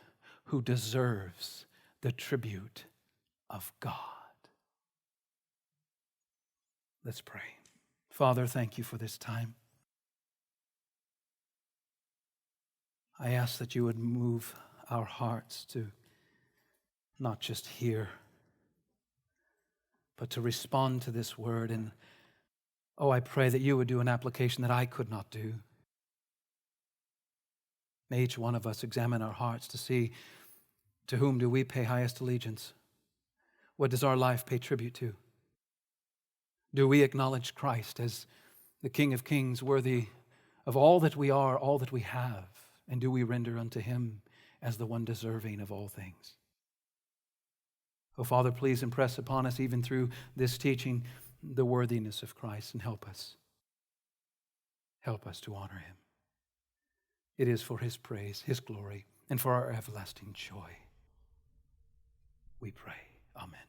who deserves the tribute of God. Let's pray. Father, thank you for this time. I ask that you would move our hearts to not just hear, but to respond to this word. And I pray that you would do an application that I could not do. May each one of us examine our hearts to see, to whom do we pay highest allegiance? What does our life pay tribute to? Do we acknowledge Christ as the King of Kings, worthy of all that we are, all that we have? And do we render unto him as the one deserving of all things? Oh, Father, please impress upon us, even through this teaching, the worthiness of Christ, and help us. Help us to honor him. It is for his praise, his glory, and for our everlasting joy. We pray. Amen.